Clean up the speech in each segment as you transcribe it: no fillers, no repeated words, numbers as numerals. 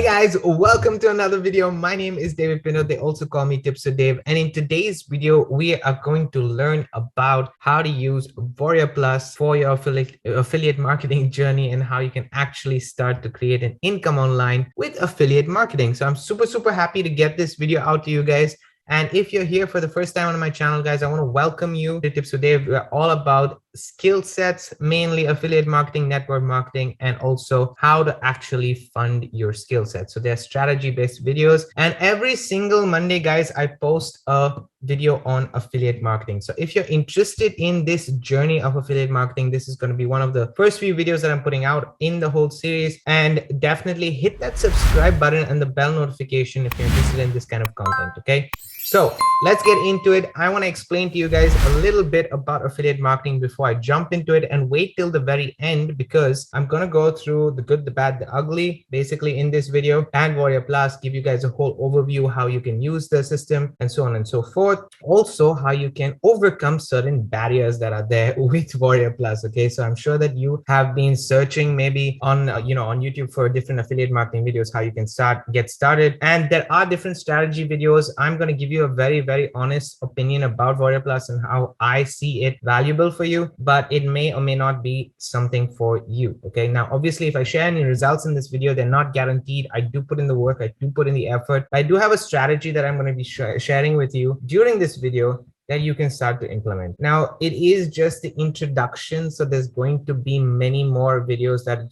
Guys, welcome to another video. My name is David Pino. They also call me TipsWithDav. And in today's video, we are going to learn about how to use WarriorPlus for your affiliate marketing journey and how you can actually start to create an income online with affiliate marketing. So I'm super happy to get this video out to you guys. And if you're here for the first time on my channel, guys, I want to welcome you to Tips with Dave. We're all about skill sets, mainly affiliate marketing, network marketing, and also how to actually fund your skill set. So they're strategy-based videos. And every single Monday, guys, I post a video on affiliate marketing. So if you're interested in this journey of affiliate marketing, this is going to be one of the first few videos that I'm putting out in the whole series. And definitely hit that subscribe button and the bell notification if you're interested in this kind of content, okay? So let's get into it. I want to explain to you guys a little bit about affiliate marketing before I jump into it, and wait till the very end because I'm going to go through the good, the bad, the ugly, basically in this video, and WarriorPlus, give you guys a whole overview, how you can use the system and so on and so forth. Also, how you can overcome certain barriers that are there with WarriorPlus. Okay. So I'm sure that you have been searching maybe on, on YouTube for different affiliate marketing videos, how you can get started. And there are different strategy videos. I'm going to give you a very honest opinion about WarriorPlus and how I see it valuable for you, but it may or may not be something for you. Okay. Now, obviously, if I share any results in this video, they're not guaranteed. I do put in the work. I do put in the effort. I do have a strategy that I'm going to be sharing with you during this video that you can start to implement. Now, it is just the introduction. So there's going to be many more videos that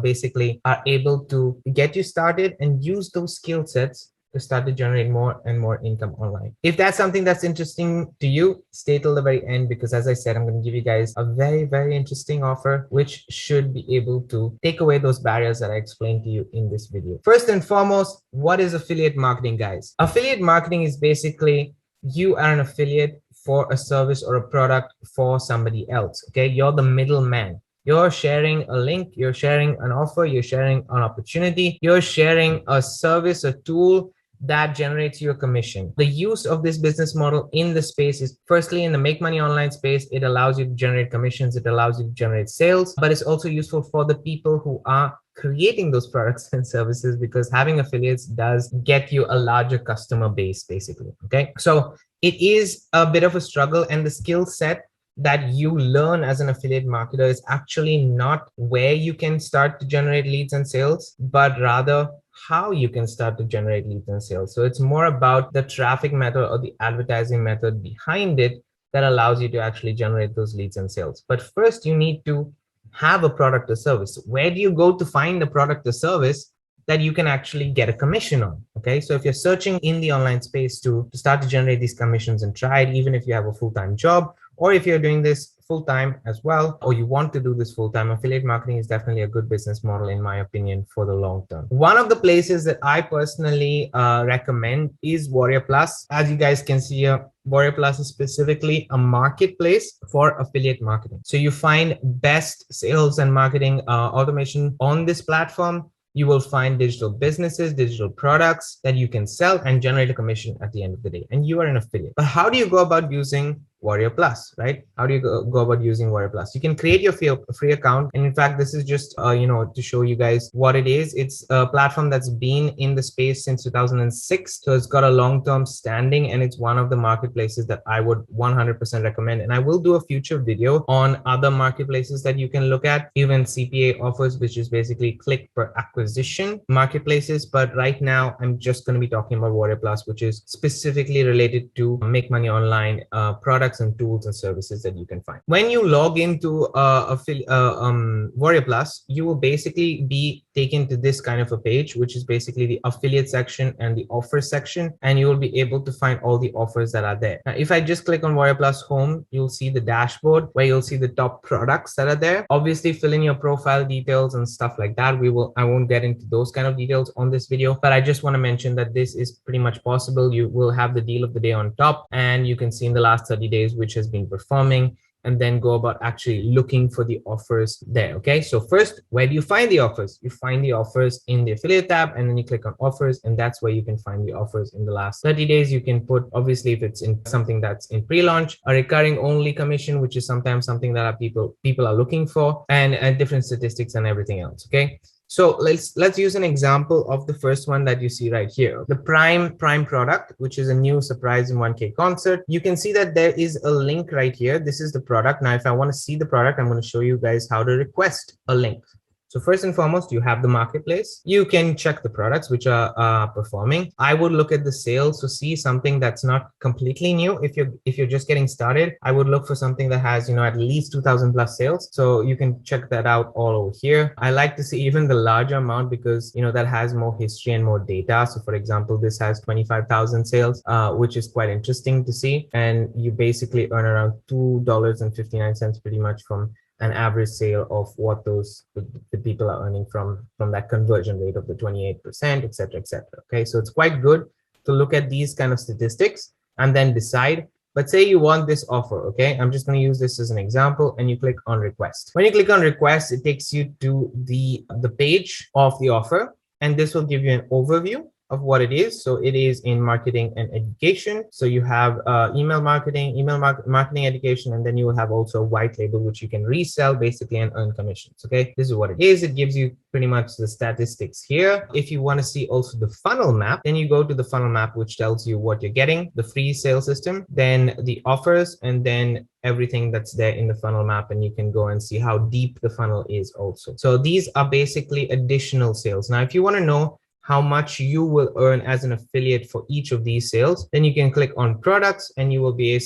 basically are able to get you started and use those skill sets to start to generate more and more income online. If that's something that's interesting to you, stay till the very end, because as I said, I'm going to give you guys a very interesting offer, which should be able to take away those barriers that I explained to you in this video. First and foremost, what is affiliate marketing, guys? Affiliate marketing is basically you are an affiliate for a service or a product for somebody else. Okay. You're the middleman. You're sharing a link, you're sharing an offer, you're sharing an opportunity, you're sharing a service, a tool that generates your commission. The use of this business model in the space is firstly in the make money online space. It allows you to generate commissions. It allows you to generate sales, but it's also useful for the people who are creating those products and services, because having affiliates does get you a larger customer base, basically. Okay. So it is a bit of a struggle, and the skill set that you learn as an affiliate marketer is actually not where you can start to generate leads and sales, but rather how you can start to generate leads and sales. So it's more about the traffic method or the advertising method behind it that allows you to actually generate those leads and sales. But first, you need to have a product or service. Where do you go to find the product or service that you can actually get a commission on? Okay, so if you're searching in the online space to start to generate these commissions and try it, even if you have a full-time job, or if you're doing this full-time as well, or you want to do this full-time, affiliate marketing is definitely a good business model, in my opinion, for the long term. One of the places that I personally recommend is WarriorPlus. As you guys can see here, WarriorPlus is specifically a marketplace for affiliate marketing. So you find best sales and marketing automation on this platform. You will find digital businesses, digital products that you can sell and generate a commission at the end of the day. And you are an affiliate. But how do you go about using WarriorPlus, right? How do you go about using WarriorPlus? You can create your free account. And in fact, this is just, to show you guys what it is. It's a platform that's been in the space since 2006. So it's got a long-term standing, and it's one of the marketplaces that I would 100% recommend. And I will do a future video on other marketplaces that you can look at, even CPA offers, which is basically click per acquisition marketplaces. But right now, I'm just going to be talking about WarriorPlus, which is specifically related to make money online products and tools and services that you can find. When you log into WarriorPlus, you will basically be taken to this kind of a page, which is basically the affiliate section and the offers section, and you will be able to find all the offers that are there. Now, if I just click on WarriorPlus home, you'll see the dashboard where you'll see the top products that are there. Obviously, fill in your profile details and stuff like that. I won't get into those kind of details on this video, but I just want to mention that this is pretty much possible. You will have the deal of the day on top, and you can see in the last 30 days which has been performing, and then go about actually looking for the offers there. Okay, so first, where do you find the offers? You find the offers in the affiliate tab, and then you click on offers, and that's where you can find the offers in the last 30 days. You can put, obviously, if it's in something that's in pre-launch, a recurring only commission, which is sometimes something that people are looking for, and different statistics and everything else. Okay, So let's use an example of the first one that you see right here, the prime product, which is a new surprise in 1K concert. You can see that there is a link right here. This is the product. Now, if I want to see the product, I'm going to show you guys how to request a link. So first and foremost, you have the marketplace. You can check the products which are performing. I would look at the sales to see something that's not completely new. If you're just getting started, I would look for something that has, you know, at least 2,000 plus sales. So you can check that out all over here. I like to see even the larger amount because, you know, that has more history and more data. So for example, this has 25,000 sales, which is quite interesting to see. And you basically earn around $2.59 pretty much from an average sale of what the people are earning from that conversion rate of the 28%, et cetera, et cetera. Okay, so it's quite good to look at these kind of statistics and then decide. But say you want this offer, okay? I'm just going to use this as an example, and you click on request. When you click on request, it takes you to the page of the offer, and this will give you an overview of what it is. So it is in marketing and education. So you have email marketing, marketing education, and then you will have also a white label, which you can resell basically and earn commissions. Okay, this is what it is. It gives you pretty much the statistics here. If you want to see also the funnel map, then you go to the funnel map, which tells you what you're getting, the free sales system, then the offers, and then everything that's there in the funnel map, and you can go and see how deep the funnel is also. So these are basically additional sales. Now, if you want to know how much you will earn as an affiliate for each of these sales, then you can click on products and you will be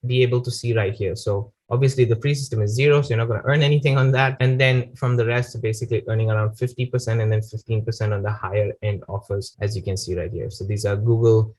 able to see right here. So obviously the free system is 0, so you're not going to earn anything on that. And then from the rest, basically earning around 50% and then 15% on the higher end offers, as you can see right here. So these are Google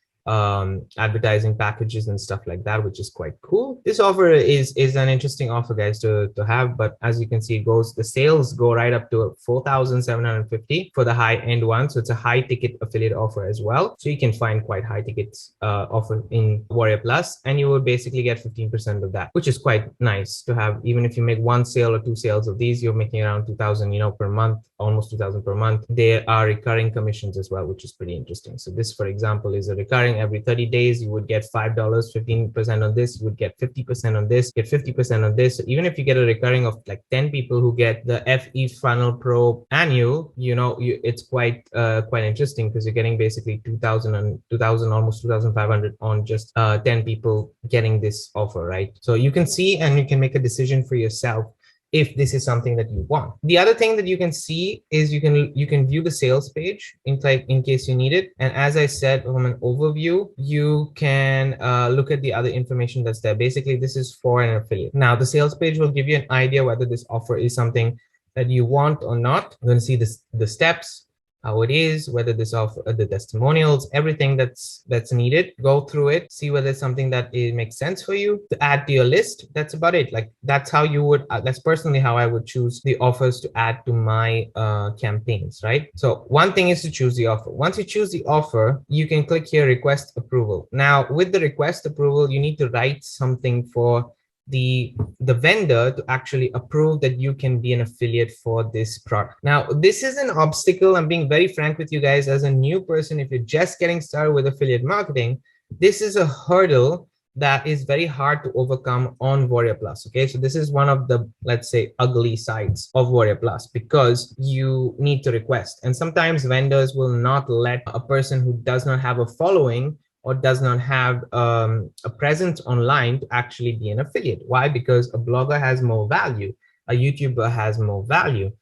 advertising packages and stuff like that, which is quite cool. This offer is an interesting offer, guys, to have. But as you can see, the sales go right up to 4,750 for the high end one. So it's a high ticket affiliate offer as well. So you can find quite high tickets offer in WarriorPlus, and you will basically get 15% of that, which is quite nice to have. Even if you make 1 sale or 2 sales of these, you're making around 2,000, you know, per month, almost 2,000 per month. There are recurring commissions as well, which is pretty interesting. So this, for example, is a recurring. Every 30 days, you would get $5, 15% on this, you would get 50% on this, get 50% on this. So even if you get a recurring of like 10 people who get the FE Funnel Pro annual, you know, it's quite interesting because you're getting basically 2,000 and 2,000, almost 2,500 on just 10 people getting this offer, right? So you can see and you can make a decision for yourself if this is something that you want. The other thing that you can see is you can view the sales page in case you need it. And as I said, from an overview, you can look at the other information that's there. Basically, this is for an affiliate. Now, the sales page will give you an idea whether this offer is something that you want or not. You're going to see the steps, how it is, whether this offer, the testimonials, everything that's needed. Go through it, see whether it's something that it makes sense for you to add to your list. That's about it. Like that's how you would, that's personally how I would choose the offers to add to my campaigns, right? So one thing is to choose the offer. Once you choose the offer, you can click here, request approval. Now with the request approval, you need to write something for the vendor to actually approve that you can be an affiliate for this product. Now, this is an obstacle. I'm being very frank with you guys. As a new person, if you're just getting started with affiliate marketing, this is a hurdle that is very hard to overcome on WarriorPlus. Okay, so this is one of the, let's say, ugly sides of WarriorPlus because you need to request. And sometimes vendors will not let a person who does not have a following or does not have a presence online to actually be an affiliate. Why? Because a blogger has more value, a YouTuber has more value,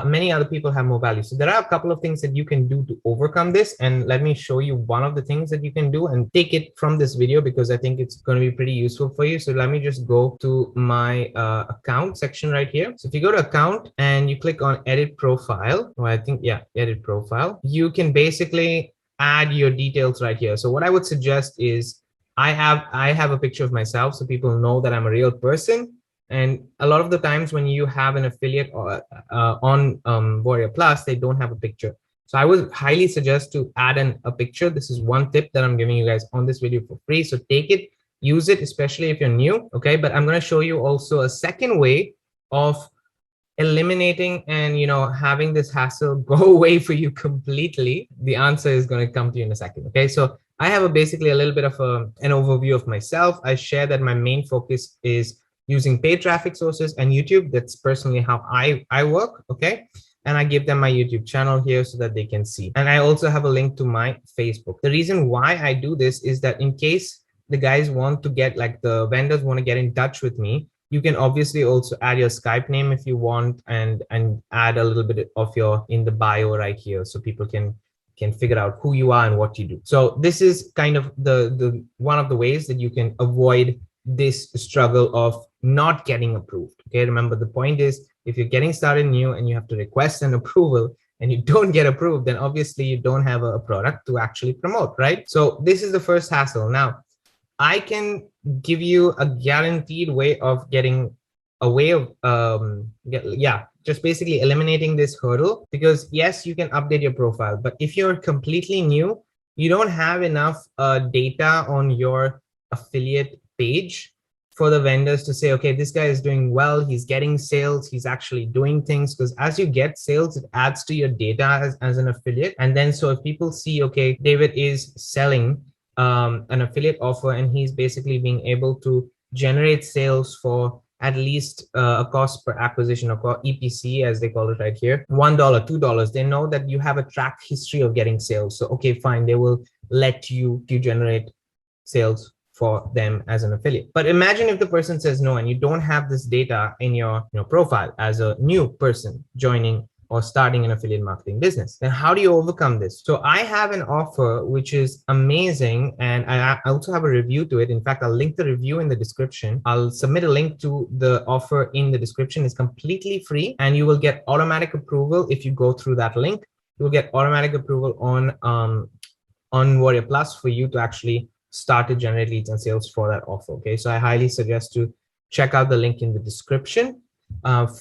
many other people have more value. So there are a couple of things that you can do to overcome this. And let me show you one of the things that you can do and take it from this video because I think it's going to be pretty useful for you. So let me just go to my account section right here. So if you go to account and you click on edit profile, or I think, yeah, edit profile, you can basically add your details right here. So what I would suggest is I have a picture of myself so people know that I'm a real person. And a lot of the times when you have an affiliate or, on WarriorPlus, they don't have a picture. So I would highly suggest to add a picture. This is one tip that I'm giving you guys on this video for free. So take it, use it, especially if you're new. Okay, but I'm going to show you also a second way of eliminating and, you know, having this hassle go away for you completely. The answer is going to come to you in a second. Okay, so I have basically a little bit of an overview of myself. I share that my main focus is using paid traffic sources and YouTube. That's personally how I work. Okay, and I give them my YouTube channel here so that they can see. And I also have a link to my Facebook. The reason why I do this is that in case the guys want to get, like the vendors want to get in touch with me, you can obviously also add your Skype name if you want, and add a little bit of your in the bio right here, so people can figure out who you are and what you do. So this is kind of the one of the ways that you can avoid this struggle of not getting approved. Okay, remember the point is, if you're getting started new and you have to request an approval and you don't get approved, then obviously you don't have a product to actually promote, right? So this is the first hassle. Now, I can give you a guaranteed way of getting a way of, just basically eliminating this hurdle, because yes, you can update your profile, but if you're completely new, you don't have enough data on your affiliate page for the vendors to say, okay, this guy is doing well, he's getting sales, he's actually doing things. Because as you get sales, it adds to your data as an affiliate. And then so if people see, okay, David is selling an affiliate offer and he's basically being able to generate sales for at least a cost per acquisition, or EPC as they call it right here, $1, $2, they know that you have a track history of getting sales. So okay, fine, they will let you generate sales for them as an affiliate. But imagine if the person says no, and you don't have this data in your profile as a new person joining or starting an affiliate marketing business. Then how do you overcome this? So I have an offer which is amazing, and I also have a review to it. In fact, I'll link the review in the description. I'll submit a link to the offer in the description. It's completely free, and you will get automatic approval if you go through that link. You will get automatic approval on WarriorPlus for you to actually start to generate leads and sales for that offer. Okay, so I highly suggest to check out the link in the description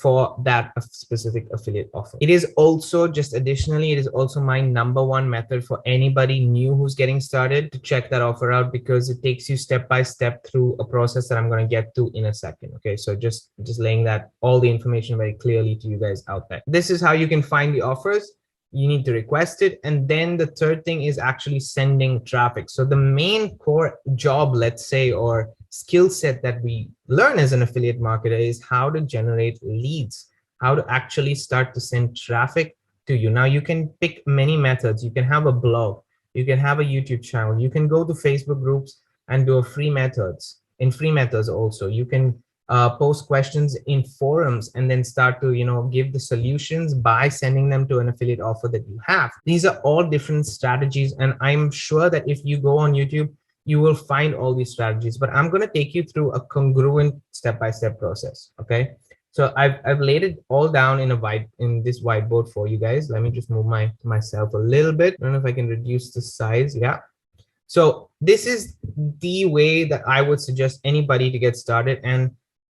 for that specific affiliate offer. It is also, just additionally, it is also my #1 method for anybody new who's getting started to check that offer out, because it takes you step by step through a process that I'm going to get to in a second. Okay, so just laying that all the information very clearly to you guys out there. This is how you can find the offers. You need to request it. And then the third thing is actually sending traffic. So the main core job, let's say, or skill set that we learn as an affiliate marketer is how to generate leads, how to actually start to send traffic to you. Now you can pick many methods. You can have a blog, you can have a YouTube channel, you can go to Facebook groups and do free methods. In free methods also, you can post questions in forums and then start to give the solutions by sending them to an affiliate offer that you have. These are all different strategies, and I'm sure that if you go on YouTube, you will find all these strategies, but I'm going to take you through a congruent step-by-step process. Okay, so I've laid it all down in this whiteboard for you guys. Let me just move myself a little bit. I don't know if I can reduce the size. Yeah. So this is the way that I would suggest anybody to get started. And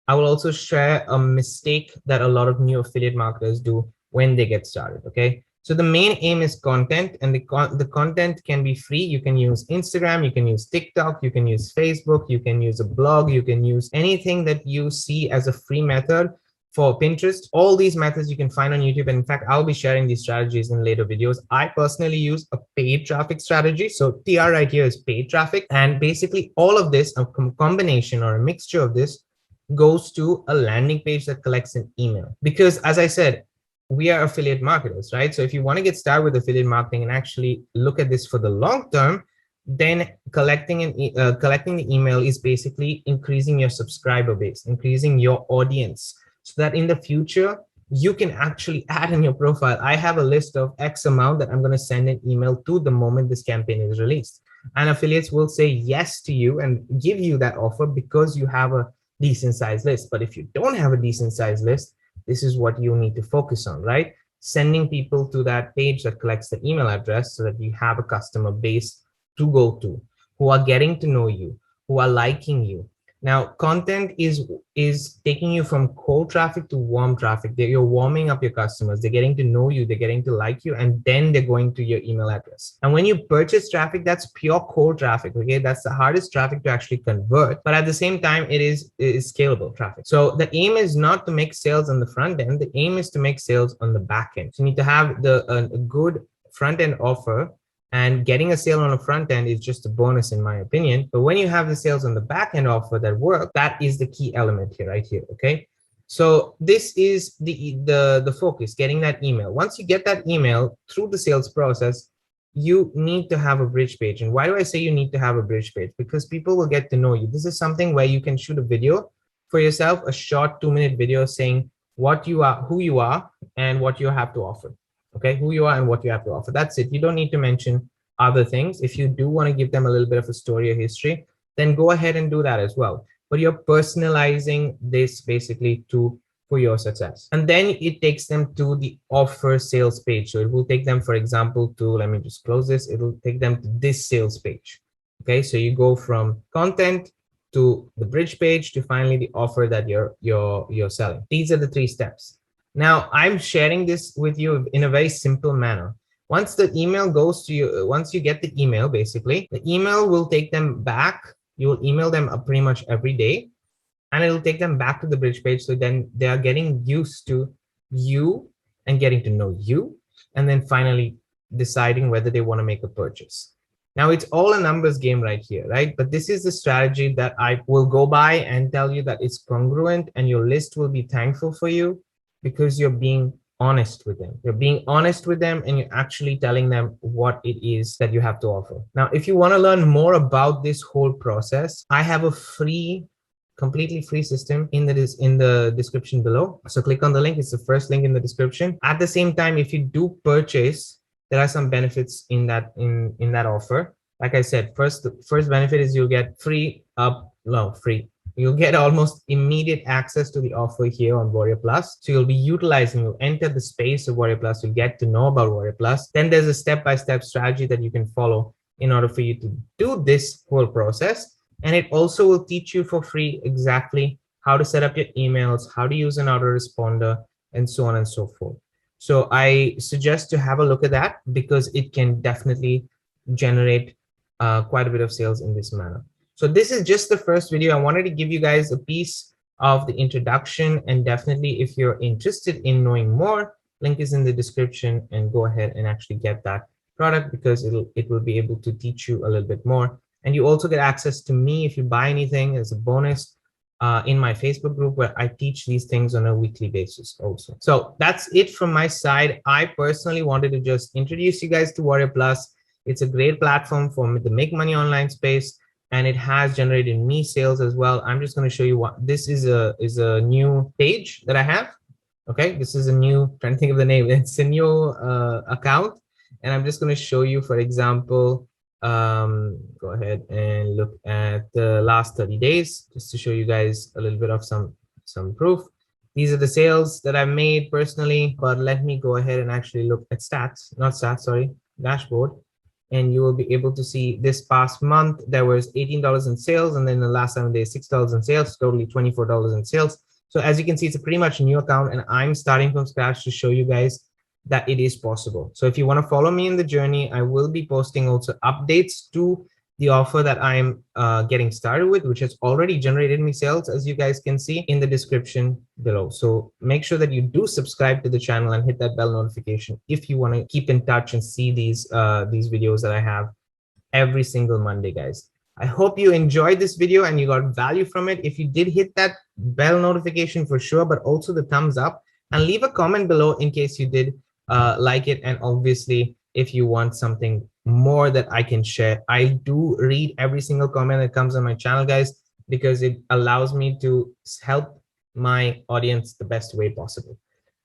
I will also share a mistake that a lot of new affiliate marketers do when they get started. Okay, so the main aim is content, and the content can be free. You can use Instagram, you can use TikTok, you can use Facebook, you can use a blog, you can use anything that you see as a free method. For Pinterest, all these methods you can find on YouTube. And in fact, I'll be sharing these strategies in later videos. I personally use a paid traffic strategy. So TR right here is paid traffic. And basically all of this, a combination or a mixture of this, goes to a landing page that collects an email. Because as I said, we are affiliate marketers, right? So if you want to get started with affiliate marketing and actually look at this for the long term, then collecting the email is basically increasing your subscriber base, increasing your audience, so that in the future, you can actually add in your profile, I have a list of X amount that I'm going to send an email to the moment this campaign is released. And affiliates will say yes to you and give you that offer because you have a decent sized list. But if you don't have a decent sized list, this is what you need to focus on, right? Sending people to that page that collects the email address so that you have a customer base to go to, who are getting to know you, who are liking you. Now, content is taking you from cold traffic to warm traffic. You're warming up your customers. They're getting to know you. They're getting to like you. And then they're going to your email address. And when you purchase traffic, that's pure cold traffic. Okay, that's the hardest traffic to actually convert. But at the same time, it is scalable traffic. So the aim is not to make sales on the front end. The aim is to make sales on the back end. So you need to have a good front end offer. And getting a sale on the front end is just a bonus in my opinion. But when you have the sales on the back end offer that work, that is the key element here, right here, okay? So this is the focus, getting that email. Once you get that email through the sales process, you need to have a bridge page. And why do I say you need to have a bridge page? Because people will get to know you. This is something where you can shoot a video for yourself, a short 2-minute video saying what you are, who you are, and what you have to offer. Okay, who you are and what you have to offer. That's it. You don't need to mention other things. If you do want to give them a little bit of a story or history, then go ahead and do that as well. But you're personalizing this basically for your success. And then it takes them to the offer sales page. So it will take them, for example, to, let me just close this. It will take them to this sales page. Okay, so you go from content to the bridge page to finally the offer that you're selling. These are the 3 steps. Now I'm sharing this with you in a very simple manner. Once the email goes to you, once you get the email, basically, the email will take them back. You will email them pretty much every day, and it'll take them back to the bridge page. So then they are getting used to you and getting to know you, and then finally deciding whether they want to make a purchase. Now it's all a numbers game right here, right? But this is the strategy that I will go by and tell you that it's congruent, and your list will be thankful for you because you're being honest with them. You're being honest with them, and you're actually telling them what it is that you have to offer. Now, if you want to learn more about this whole process, I have a completely free system in the description below. So click on the link. It's the first link in the description. At the same time, if you do purchase, there are some benefits in that offer. Like I said, the first benefit is you'll get free. You'll get almost immediate access to the offer here on WarriorPlus. So you'll be you'll enter the space of WarriorPlus, you'll get to know about WarriorPlus. Then there's a step-by-step strategy that you can follow in order for you to do this whole process. And it also will teach you for free exactly how to set up your emails, how to use an autoresponder, and so on and so forth. So I suggest to have a look at that because it can definitely generate quite a bit of sales in this manner. So this is just the first video. I wanted to give you guys a piece of the introduction, and definitely if you're interested in knowing more, link is in the description, and go ahead and actually get that product because it will be able to teach you a little bit more. And you also get access to me if you buy anything as a bonus in my Facebook group, where I teach these things on a weekly basis also. So that's it from my side. I personally wanted to just introduce you guys to WarriorPlus. It's a great platform for the make money online space, and it has generated me sales as well. I'm just going to show you what this is a new page that I have. Okay, this is a new, trying to think of the name. It's a new account, and I'm just going to show you, for example, go ahead and look at the last 30 days just to show you guys a little bit of some proof. These are the sales that I've made personally, but let me go ahead and actually look at dashboard. And you will be able to see this past month, there was $18 in sales. And then the last 7 days, $6 in sales, totally $24 in sales. So as you can see, it's a pretty much new account, and I'm starting from scratch to show you guys that it is possible. So if you want to follow me in the journey, I will be posting also updates to the offer that I'm getting started with, which has already generated me sales, as you guys can see in the description below. So make sure that you do subscribe to the channel and hit that bell notification if you want to keep in touch and see these videos that I have every single Monday, guys. I hope you enjoyed this video and you got value from it. If you did, hit that bell notification for sure, but also the thumbs up, and leave a comment below in case you did like it. And obviously, if you want something more that I can share, I do read every single comment that comes on my channel, guys, because it allows me to help my audience the best way possible.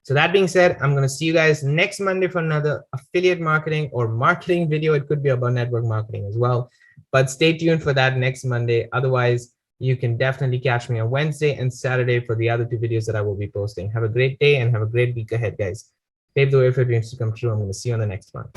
So that being said, I'm going to see you guys next Monday for another affiliate marketing or marketing video. It could be about network marketing as well, but stay tuned for that next Monday. Otherwise, you can definitely catch me on Wednesday and Saturday for the other 2 videos that I will be posting. Have a great day and have a great week ahead, guys. Pave the way for dreams to come true. I'm going to see you on the next one.